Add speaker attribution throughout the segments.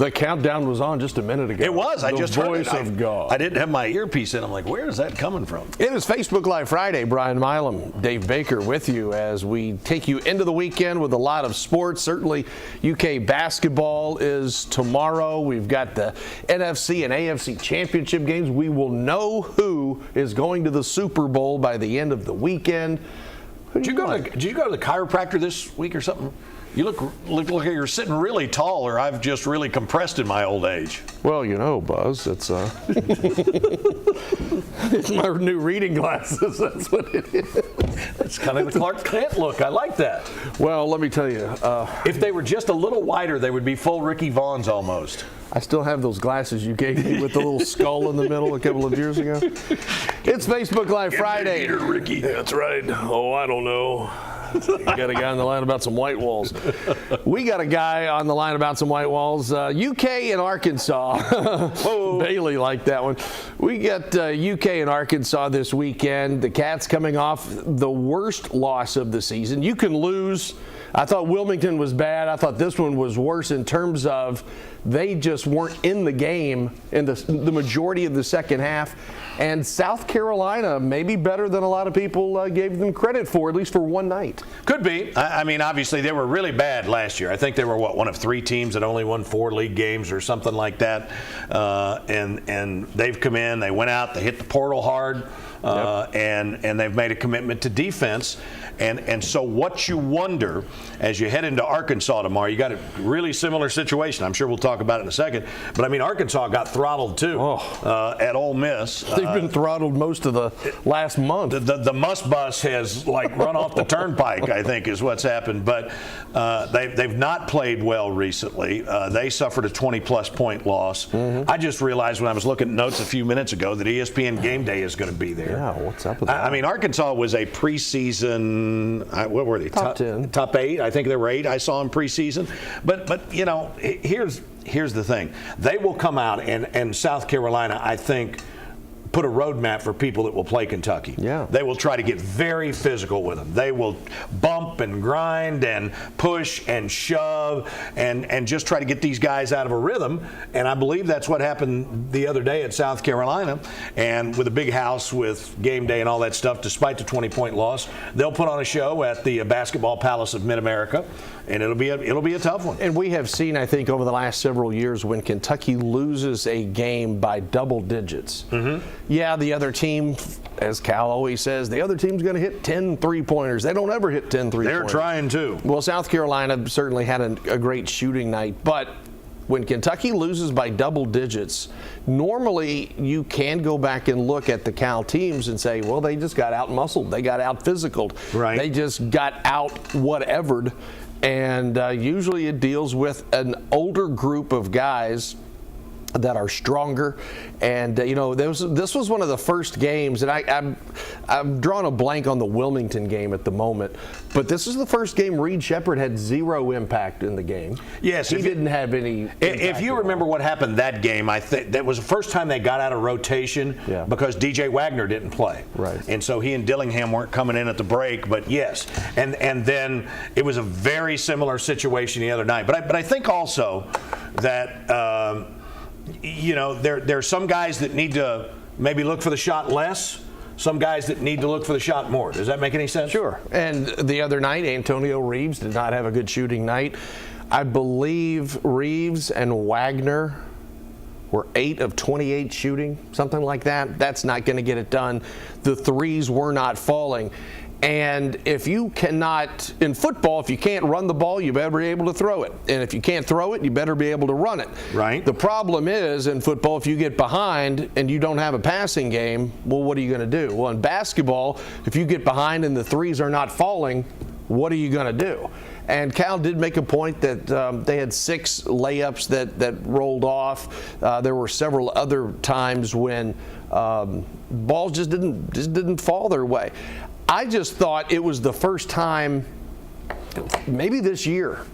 Speaker 1: The countdown was on just a minute ago.
Speaker 2: It was. I just heard it.
Speaker 1: The voice of God.
Speaker 2: I didn't have my earpiece in. I'm like, where is that coming from?
Speaker 1: It is Facebook Live Friday. Brian Milam, Dave Baker with you as we take you into the weekend with a lot of sports. Certainly, UK basketball is tomorrow. We've got the NFC and AFC championship games. We will know who is going to the Super Bowl by the end of the weekend.
Speaker 2: Did you go to the chiropractor this week or something? You look like you're sitting really tall, or I've just really compressed in my old age.
Speaker 1: Well, you know, Buzz, it's it's my new reading glasses. That's what it is.
Speaker 2: It's kind of the Clark Kent look. I like that.
Speaker 1: Well, let me tell you.
Speaker 2: If they were just a little wider, they would be full Ricky Vaughn's almost.
Speaker 1: I still have those glasses you gave me with the little skull in the middle a couple of years ago. It's Facebook Live Friday.
Speaker 2: Peter, Ricky.
Speaker 1: That's right. Oh, I don't know. You got a guy on the line about some white walls. We got a guy on the line about some white walls. UK and Arkansas. Bailey liked that one. We got UK and Arkansas this weekend. The Cats coming off the worst loss of the season. You can lose. I thought Wilmington was bad. I thought this one was worse in terms of they just weren't in the game in the majority of the second half. And South Carolina may be better than a lot of people gave them credit for, at least for one night.
Speaker 2: Could be. I mean, obviously, they were really bad last year. I think they were, one of 3 teams that only won 4 league games or something like that. And they've come in, they went out, they hit the portal hard, and they've made a commitment to defense. And so what you wonder as you head into Arkansas tomorrow, you got a really similar situation. I'm sure we'll talk about it in a second. But, I mean, Arkansas got throttled, too, at Ole Miss.
Speaker 1: They've been throttled most of the last month.
Speaker 2: The Muss bus has, run off the turnpike, I think, is what's happened. But they've not played well recently. They suffered a 20-plus point loss. Mm-hmm. I just realized when I was looking at notes a few minutes ago that ESPN Game Day is going to be there.
Speaker 1: Yeah, what's up with that?
Speaker 2: I mean, Arkansas was a preseason, what were they?
Speaker 1: Top 10.
Speaker 2: Top 8. I think they were 8. I saw them preseason. But you know, here's the thing. They will come out, and South Carolina, I think, put a roadmap for people that will play Kentucky.
Speaker 1: Yeah.
Speaker 2: They will try to get very physical with them. They will bump and grind and push and shove and just try to get these guys out of a rhythm. And I believe that's what happened the other day at South Carolina. And with a big house with game day and all that stuff, despite the 20-point loss, they'll put on a show at the Basketball Palace of Mid-America. And it'll be a tough one.
Speaker 1: And we have seen, I think, over the last several years when Kentucky loses a game by double digits. Mm-hmm. Yeah, the other team, as Cal always says, the other team's going to hit 10 three-pointers. They don't ever hit 10 three-pointers.
Speaker 2: They're trying to.
Speaker 1: Well, South Carolina certainly had a great shooting night, but when Kentucky loses by double digits, normally you can go back and look at the Cal teams and say, well, they just got out-muscled. They got out-physicaled.
Speaker 2: Right.
Speaker 1: They just got out-whatevered. And usually it deals with an older group of guys that are stronger. And, this was one of the first games, and I'm drawing a blank on the Wilmington game at the moment, but this is the first game Reed Shepherd had 0 impact in the game.
Speaker 2: Yes.
Speaker 1: He didn't have any
Speaker 2: If you remember what happened that game, I think that was the first time they got out of rotation because DJ Wagner didn't play.
Speaker 1: Right.
Speaker 2: And so he and Dillingham weren't coming in at the break, but yes. And then it was a very similar situation the other night. But I think also that there are some guys that need to maybe look for the shot less, some guys that need to look for the shot more. Does that make any sense?
Speaker 1: Sure. And the other night, Antonio Reeves did not have a good shooting night. I believe Reeves and Wagner were 8 of 28 shooting, something like that. That's not going to get it done. The threes were not falling. And if you cannot, in football, if you can't run the ball, you better be able to throw it. And if you can't throw it, you better be able to run it.
Speaker 2: Right.
Speaker 1: The problem is, in football, if you get behind and you don't have a passing game, well, what are you going to do? Well, in basketball, if you get behind and the threes are not falling, what are you going to do? And Cal did make a point that they had 6 layups that rolled off. There were several other times when balls just didn't fall their way. I just thought it was the first time, maybe this year,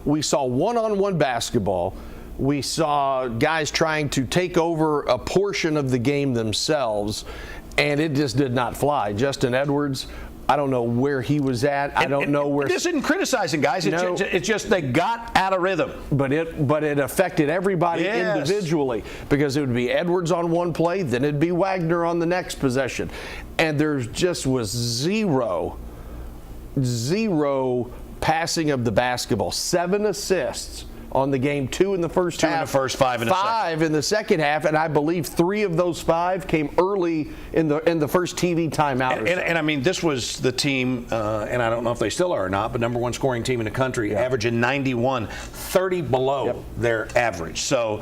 Speaker 1: we saw one-on-one basketball. We saw guys trying to take over a portion of the game themselves, and it just did not fly. Justin Edwards I don't know where he was at. I don't know where.
Speaker 2: This isn't criticizing guys.
Speaker 1: No.
Speaker 2: It's just they got out of rhythm.
Speaker 1: But it affected everybody individually, because it would be Edwards on one play, then it'd be Wagner on the next possession, and there just was zero passing of the basketball. 7 assists on the game, 2 in the first half.
Speaker 2: 2 in the first, 5 in the second.
Speaker 1: 5 in the second half, and I believe 3 of those 5 came early in the first TV timeout.
Speaker 2: And I mean, this was the team, and I don't know if they still are or not, but #1 scoring team in the country, averaging 91, 30 below their average. So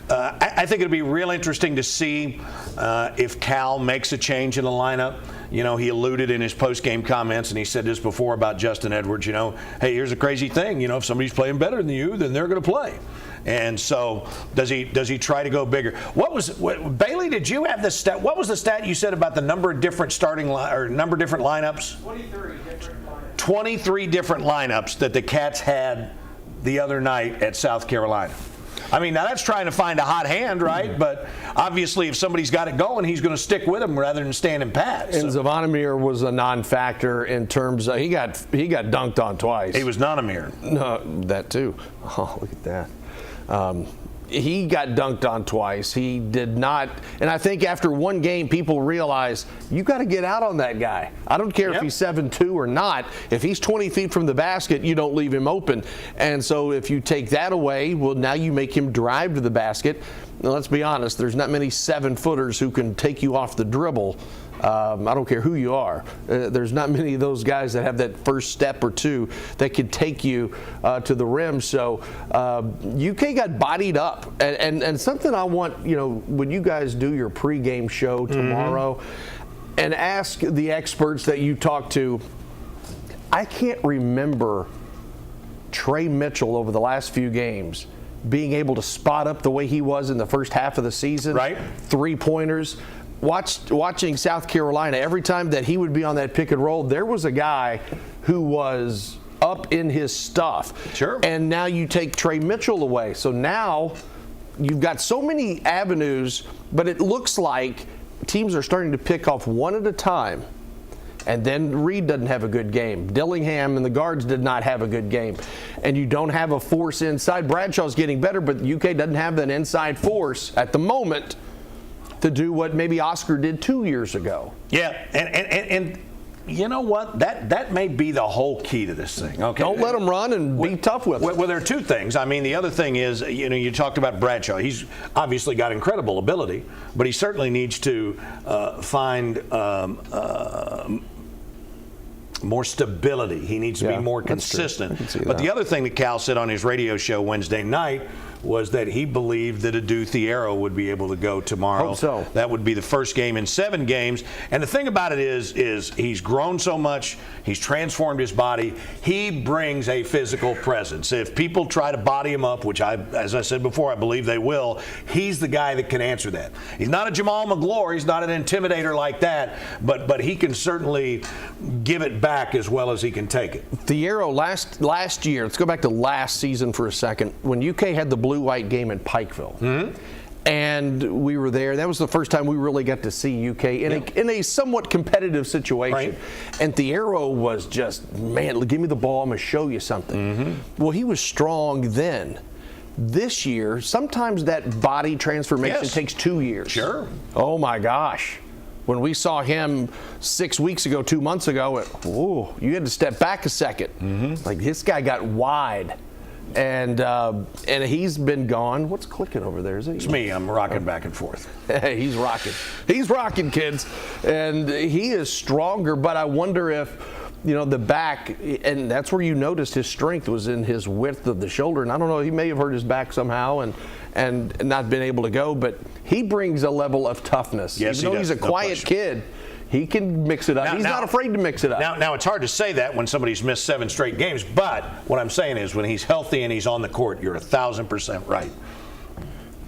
Speaker 2: I think it'll be real interesting to see if Cal makes a change in the lineup. You know, he alluded in his post-game comments, and he said this before about Justin Edwards, you know, hey, here's a crazy thing. You know, if somebody's playing better than you, then they're going to play. And so does he try to go bigger? Bailey, did you have the stat? What was the stat you said about the number of different different lineups?
Speaker 3: 23 different lineups.
Speaker 2: 23 different lineups that the Cats had the other night at South Carolina. I mean, now that's trying to find a hot hand, right? But obviously, if somebody's got it going, he's going to stick with them rather than standing pat.
Speaker 1: And Zavonimir was a non-factor in terms of he got dunked on twice.
Speaker 2: He was Nanamir.
Speaker 1: No, that too. Oh, look at that. He got dunked on twice. He did not, and I think after one game, people realize you got to get out on that guy. I don't care if he's 7'2" or not. If he's 20 feet from the basket, you don't leave him open. And so if you take that away, well, now you make him drive to the basket. Now, let's be honest, there's not many 7-footers who can take you off the dribble. I don't care who you are. There's not many of those guys that have that first step or two that can take you to the rim. So UK got bodied up. And something I want, you know, when you guys do your pregame show tomorrow and ask the experts that you talk to, I can't remember Trey Mitchell over the last few games being able to spot up the way he was in the first half of the season.
Speaker 2: Right.
Speaker 1: 3-pointers. Watching South Carolina, every time that he would be on that pick and roll, there was a guy who was up in his stuff.
Speaker 2: Sure.
Speaker 1: And now you take Trey Mitchell away. So now you've got so many avenues, but it looks like teams are starting to pick off one at a time. And then Reed doesn't have a good game. Dillingham and the guards did not have a good game. And you don't have a force inside. Bradshaw's getting better, but UK doesn't have that inside force at the moment to do what maybe Oscar did 2 years ago.
Speaker 2: Yeah, and you know what? That may be the whole key to this thing. Okay,
Speaker 1: don't let them run and be tough with them.
Speaker 2: Well, there are two things. I mean, the other thing is, you know, you talked about Bradshaw. He's obviously got incredible ability, but he certainly needs to find more stability. He needs to be more consistent. But the other thing that Cal said on his radio show Wednesday night was that he believed that Adu Thiero would be able to go tomorrow.
Speaker 1: Hope so.
Speaker 2: That would be the first game in 7 games. And the thing about it is he's grown so much. He's transformed his body. He brings a physical presence. If people try to body him up, which as I said before, I believe they will, he's the guy that can answer that. He's not a Jamal McGlure. He's not an intimidator like that, but he can certainly give it back as well as he can take it.
Speaker 1: Thiero last year, let's go back to last season for a second, when UK had the blue-white game in Pikeville. And we were there. That was the first time we really got to see UK in a somewhat competitive situation.
Speaker 2: Right.
Speaker 1: And Thiero was just, man, give me the ball, I'm going to show you something. Well, he was strong then. This year, sometimes that body transformation takes 2 years.
Speaker 2: Sure.
Speaker 1: Oh, my gosh. When we saw him 6 weeks ago, 2 months ago, you had to step back a second. Like, this guy got wide. And he's been gone. What's clicking over there? Is it?
Speaker 2: It's me. I'm rocking back and forth.
Speaker 1: Hey, he's rocking. He's rocking, kids. And he is stronger, but I wonder if, you know, the back, and that's where you noticed his strength was in his width of the shoulder. And I don't know, he may have hurt his back somehow and not been able to go, but he brings a level of toughness.
Speaker 2: Yes,
Speaker 1: Even though he's a quiet kid, he can mix it up. He's not afraid to mix it up.
Speaker 2: Now, it's hard to say that when somebody's missed 7 straight games, but what I'm saying is when he's healthy and he's on the court, you're 1,000% right.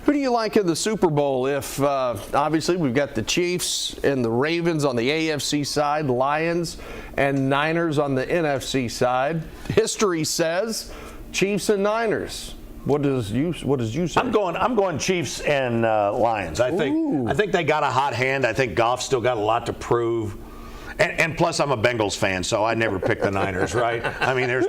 Speaker 1: Who do you like in the Super Bowl? If obviously we've got the Chiefs and the Ravens on the AFC side, Lions and Niners on the NFC side. History says Chiefs and Niners. What does you say?
Speaker 2: I'm going Chiefs and Lions. I think they got a hot hand. I think Goff's still got a lot to prove. And plus, I'm a Bengals fan, so I never pick the Niners, right? I mean, there's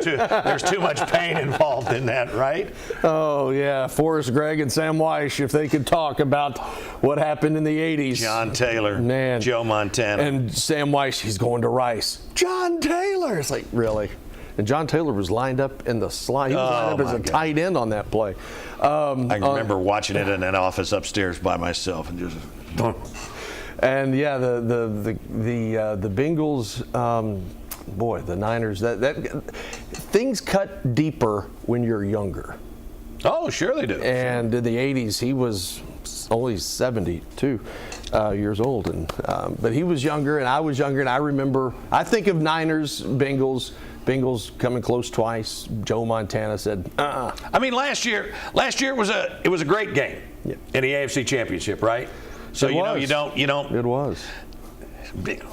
Speaker 2: too much pain involved in that, right?
Speaker 1: Oh, yeah. Forrest Gregg and Sam Weiss, if they could talk about what happened in the 80s.
Speaker 2: John Taylor,
Speaker 1: Man.
Speaker 2: Joe Montana.
Speaker 1: And Sam Weiss, he's going to Rice. John Taylor. It's like, really? And John Taylor was lined up in the slot. He was lined up as a tight end on that play.
Speaker 2: I remember watching it in an office upstairs by myself and just.
Speaker 1: And yeah, the Bengals, boy, the Niners. That things cut deeper when you're younger.
Speaker 2: Oh, sure they do.
Speaker 1: And in the 80s, he was only 72 years old, and but he was younger, and I was younger, and I remember. I think of Niners, Bengals coming close twice. Joe Montana said,
Speaker 2: I mean, last year it was a great game in the AFC Championship, right? So you don't.
Speaker 1: It was.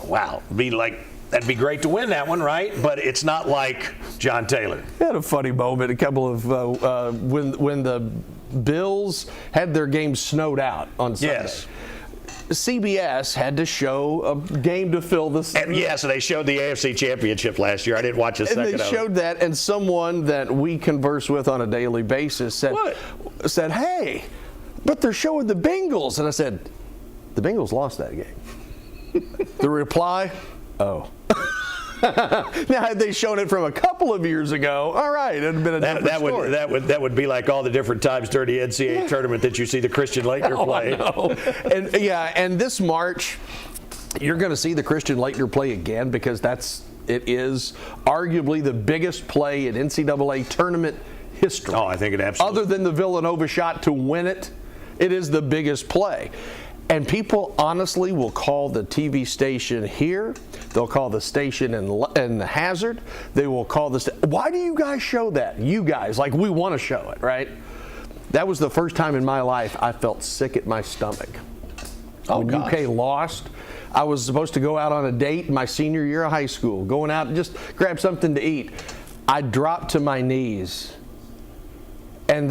Speaker 2: Wow, that'd be great to win that one, right? But it's not like John Taylor.
Speaker 1: He had a funny moment. A couple of when the Bills had their game snowed out on Sunday.
Speaker 2: Yes.
Speaker 1: CBS had to show a game to fill the.
Speaker 2: So they showed the AFC Championship last year. I didn't watch a second of it.
Speaker 1: And they showed that, and someone that we converse with on a daily basis said, "Hey, but they're showing the Bengals," and I said, "The Bengals lost that game." The reply, "Oh." Now, had they shown it from a couple of years ago, all right, it'd have been a different story.
Speaker 2: That would be like all the different times during the NCAA tournament that you see the Christian Laettner play.
Speaker 1: And this March, you're going to see the Christian Laettner play again because it is arguably the biggest play in NCAA tournament history.
Speaker 2: Oh, I think it absolutely.
Speaker 1: Other than the Villanova shot to win it, it is the biggest play. And people honestly will call the TV station here. They'll call the station in Hazard. They will call why do you guys show that? You guys, like we want to show it, right? That was the first time in my life I felt sick at my stomach. When UK lost, I was supposed to go out on a date my senior year of high school, going out and just grab something to eat. I dropped to my knees. And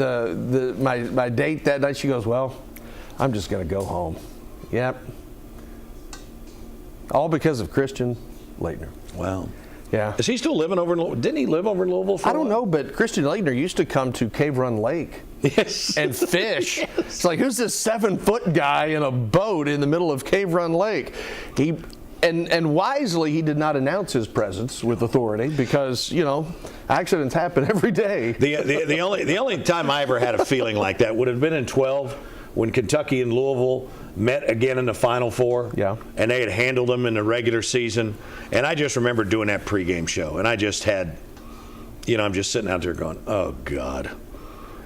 Speaker 1: my date that night, she goes, "Well, I'm just going to go home." Yep. All because of Christian Laettner.
Speaker 2: Wow.
Speaker 1: Yeah.
Speaker 2: Is he still living over in Louisville? Didn't he live over in Louisville for a while?
Speaker 1: I don't know, but Christian Laettner used to come to Cave Run Lake and fish. Yes. It's like, who's this 7-foot guy in a boat in the middle of Cave Run Lake? And wisely, he did not announce his presence with authority because, accidents happen every day.
Speaker 2: The only time I ever had a feeling like that would have been in 12 when Kentucky and Louisville met again in the Final Four.
Speaker 1: Yeah.
Speaker 2: And they had handled them in the regular season. And I just remember doing that pregame show. And I just had, I'm just sitting out there going, oh, God.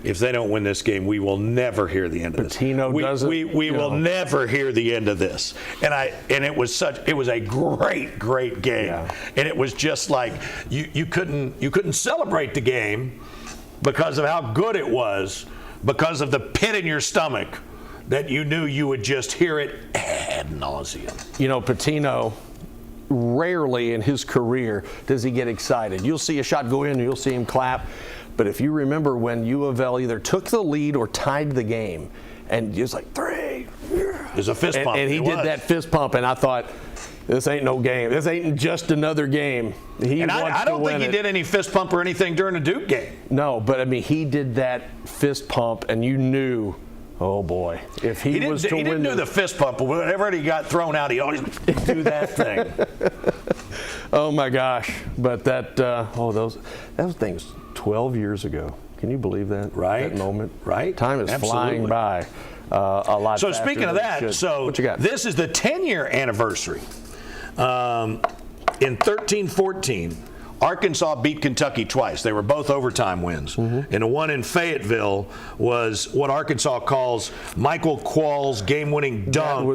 Speaker 2: If they don't win this game, we will never hear the end of this. We will never hear the end of this. And it was a great game. Yeah. And it was just like you couldn't celebrate the game because of how good it was, because of the pit in your stomach that you knew you would just hear it ad nauseum.
Speaker 1: Pitino, rarely in his career does he get excited. You'll see a shot go in and you'll see him clap. But if you remember when U of L either took the lead or tied the game, and he was like, 3.
Speaker 2: There's a fist pump.
Speaker 1: And he did that fist pump, and I thought, this ain't no game. This ain't just another game.
Speaker 2: I don't think he did any fist pump or anything during the Duke game.
Speaker 1: No, but he did that fist pump, and you knew, oh boy, if he was to win.
Speaker 2: He didn't do the fist pump, but whenever he got thrown out, he always do that thing.
Speaker 1: Oh my gosh! But those things 12 years ago. Can you believe that?
Speaker 2: Right.
Speaker 1: That moment.
Speaker 2: Right.
Speaker 1: Time is flying by a lot.
Speaker 2: So speaking of that,
Speaker 1: what you got?
Speaker 2: This is the 10-year anniversary. In 13-14, Arkansas beat Kentucky twice. They were both overtime wins. Mm-hmm. And the one in Fayetteville was what Arkansas calls Michael Quall's game-winning dunk.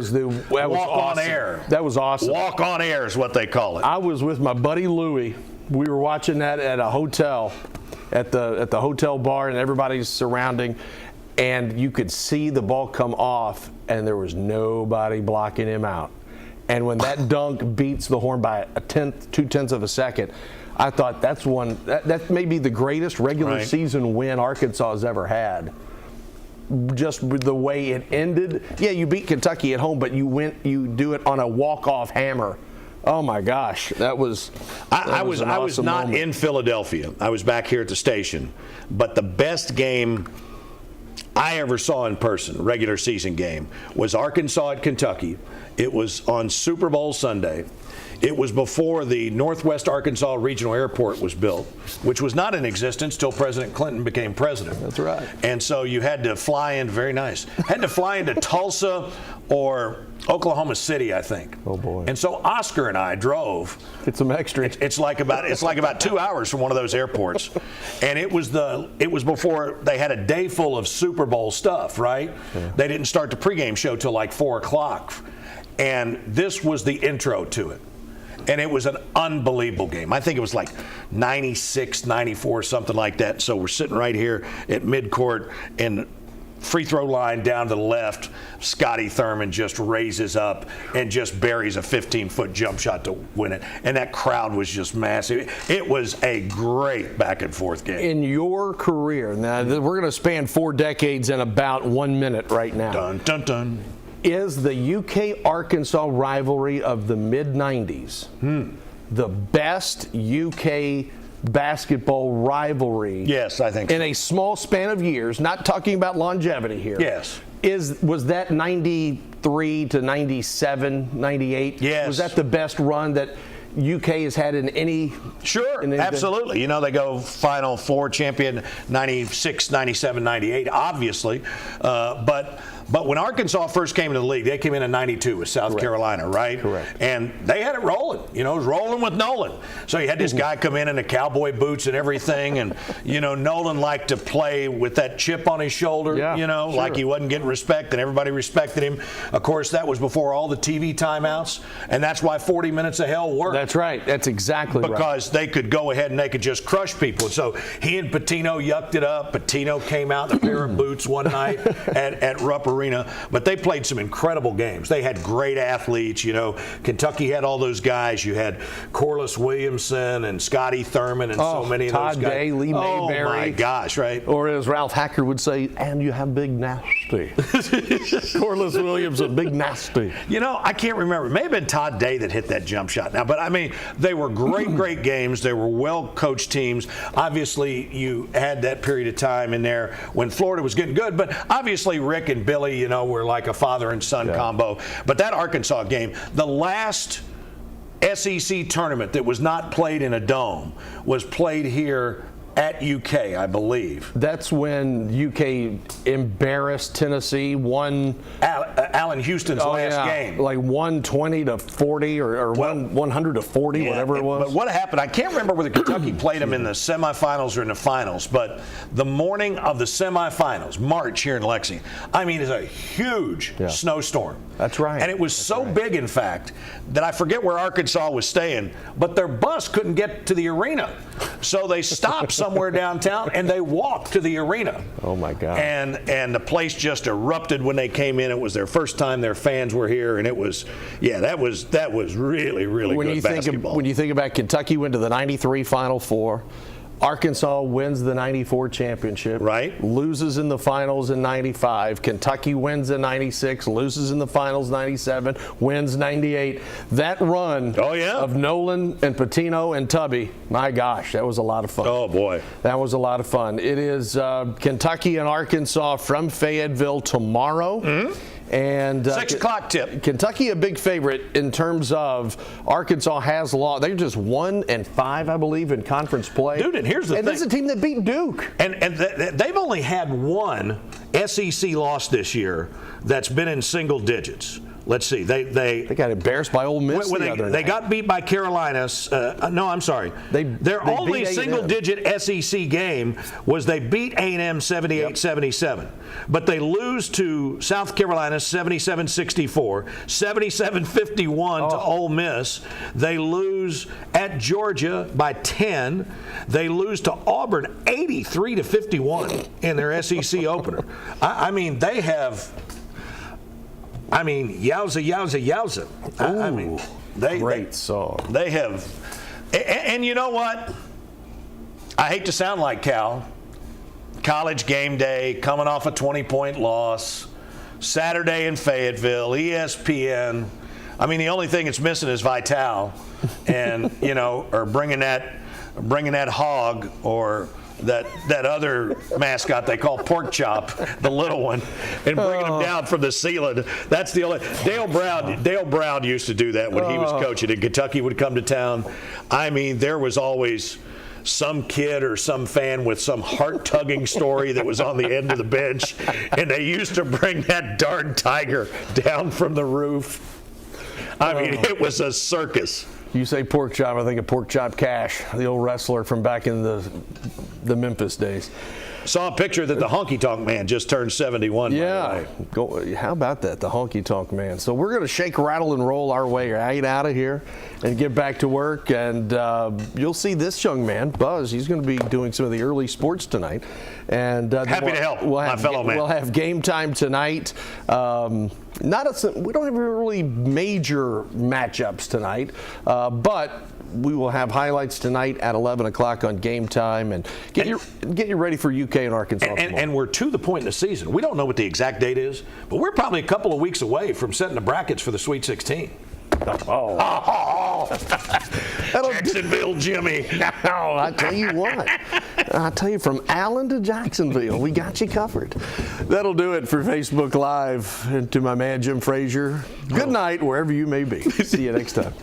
Speaker 1: Walk
Speaker 2: on air.
Speaker 1: That was awesome.
Speaker 2: Walk on air is what they call it.
Speaker 1: I was with my buddy Louie. We were watching that at a hotel, at the hotel bar, and everybody's surrounding. And you could see the ball come off, and there was nobody blocking him out. And when that dunk beats the horn by 2/10 of a second, I thought that may be the greatest regular season win Arkansas has ever had. Just the way it ended. Yeah, you beat Kentucky at home, but you do it on a walk-off hammer Oh my gosh, that was.
Speaker 2: I was
Speaker 1: an awesome
Speaker 2: not
Speaker 1: moment.
Speaker 2: in Philadelphia. I was back here at the station. But the best game I ever saw in person, regular season game, was Arkansas at Kentucky. It was on Super Bowl Sunday. It was before the Northwest Arkansas Regional Airport was built, which was not in existence till President Clinton became president.
Speaker 1: That's right.
Speaker 2: And so you had to fly in, very nice, had to fly into Tulsa or Oklahoma City, I think.
Speaker 1: Oh boy.
Speaker 2: And so Oscar and I drove.
Speaker 1: Get some extra.
Speaker 2: It's like about 2 hours from one of those airports. And it was before they had a day full of Super Bowl stuff, right? Yeah. They didn't start the pregame show till like 4 o'clock. And this was the intro to it. And it was an unbelievable game. I think it was like 96, 94, something like that. So we're sitting right here at midcourt, and free throw line down to the left, Scotty Thurman just raises up and just buries a 15-foot jump shot to win it. And that crowd was just massive. It was a great back-and-forth game.
Speaker 1: In your career, now we're going to span 4 decades in about 1 minute right now.
Speaker 2: Dun, dun, dun.
Speaker 1: Is the UK-Arkansas rivalry of the mid-'90s the best UK basketball rivalry?
Speaker 2: Yes, I think so.
Speaker 1: In a small span of years, not talking about longevity here.
Speaker 2: Yes.
Speaker 1: Was that 93 to 97, 98?
Speaker 2: Yes.
Speaker 1: Was that the best run that UK has had in any?
Speaker 2: Sure, absolutely. You know, they go Final Four champion 96, 97, 98, obviously. But when Arkansas first came into the league, they came in 92 with South Carolina, right?
Speaker 1: Correct.
Speaker 2: And they had it rolling. You know, it was rolling with Nolan. So you had this guy come in the cowboy boots and everything. And, you know, Nolan liked to play with that chip on his shoulder, like he wasn't getting respect and everybody respected him. Of course, that was before all the TV timeouts. And that's why 40 minutes of hell worked.
Speaker 1: That's right. That's exactly right.
Speaker 2: Because they could go ahead and they could just crush people. So he and Pitino yucked it up. Pitino came out in a pair of boots one night at Rupp Arena. But they played some incredible games. They had great athletes. You know, Kentucky had all those guys. You had Corliss Williamson and Scotty Thurman and so many of those guys.
Speaker 1: Todd Day, Lee Mayberry.
Speaker 2: Oh, my gosh, right?
Speaker 1: Or as Ralph Hacker would say, and you have Big Nasty. Corliss Williamson, Big Nasty.
Speaker 2: You know, I can't remember. It may have been Todd Day that hit that jump shot now. But, I mean, they were great games. They were well-coached teams. Obviously, you had that period of time in there when Florida was getting good. But obviously, Rick and Billy, you know, were like a father and son combo. But that Arkansas game, the last SEC tournament that was not played in a dome was played here at UK, I believe.
Speaker 1: That's when UK embarrassed Tennessee, won
Speaker 2: Allen Houston's last game.
Speaker 1: Like 120 to 40 or 100 to 40, whatever it was.
Speaker 2: But what happened, I can't remember whether Kentucky played them in the semifinals or in the finals, but the morning of the semifinals, March here in Lexington, I mean, it's a huge snowstorm.
Speaker 1: That's right.
Speaker 2: And it was so big, in fact, that I forget where Arkansas was staying, but their bus couldn't get to the arena. So they stopped somewhere downtown and they walked to the arena.
Speaker 1: Oh my God.
Speaker 2: And the place just erupted when they came in. It was their first time their fans were here, and it was that was really good basketball.
Speaker 1: When you think about Kentucky went to the 93 Final Four, Arkansas wins the 94 championship.
Speaker 2: Right.
Speaker 1: Loses in the finals in 95. Kentucky wins in 96, loses in the finals 97, wins 98. That run of Nolan and Pitino and Tubby, my gosh, that was a lot of fun.
Speaker 2: Oh, boy.
Speaker 1: That was a lot of fun. It is Kentucky and Arkansas from Fayetteville tomorrow. Mm-hmm. And
Speaker 2: 6 o'clock tip.
Speaker 1: Kentucky a big favorite in terms of Arkansas has lost. They're just 1-5, I believe, in conference play.
Speaker 2: Dude, and here's the thing.
Speaker 1: And this is a team that beat Duke.
Speaker 2: And they've only had one SEC loss this year that's been in single digits. Let's see. They
Speaker 1: got embarrassed by Ole Miss the other night.
Speaker 2: They got beat by Carolina's. No, I'm sorry. Their only single-digit SEC game was they beat A&M 78-77. But they lose to South Carolina 77-64, 77-51 to Ole Miss. They lose at Georgia by 10. They lose to Auburn 83-51 in their SEC opener. I mean, they have. I mean, yowza, yowza, yowza. I mean,
Speaker 1: great song.
Speaker 2: They have, and you know what? I hate to sound like Cal. College game day, coming off a 20-point loss, Saturday in Fayetteville, ESPN. I mean, the only thing it's missing is Vital, and or bringing that hog or that other mascot they call Pork Chop, the little one, and bringing him down from the ceiling. That's the only. Dale Brown used to do that when he was coaching, and Kentucky would come to town. I mean, there was always some kid or some fan with some heart-tugging story that was on the end of the bench, and they used to bring that darn tiger down from the roof. I mean, it was a circus.
Speaker 1: You say Pork Chop, I think of Pork Chop Cash, the old wrestler from back in the Memphis days.
Speaker 2: Saw a picture that the Honky Tonk Man just turned 71.
Speaker 1: Yeah, how about that, the Honky Tonk Man? So we're going to shake, rattle, and roll our way right out of here and get back to work. And you'll see this young man, Buzz. He's going to be doing some of the early sports tonight. And
Speaker 2: happy to help, my fellow man.
Speaker 1: We'll have game time tonight. We don't have really major matchups tonight, but we will have highlights tonight at 11 o'clock on Game Time, and get you ready for UK and Arkansas.
Speaker 2: And we're to the point in the season. We don't know what the exact date is, but we're probably a couple of weeks away from setting the brackets for the Sweet 16. Jacksonville, Jimmy.
Speaker 1: I tell you what. I tell you, from Allen to Jacksonville, we got you covered. That'll do it for Facebook Live. And to my man Jim Frazier, good night wherever you may be. See you next time.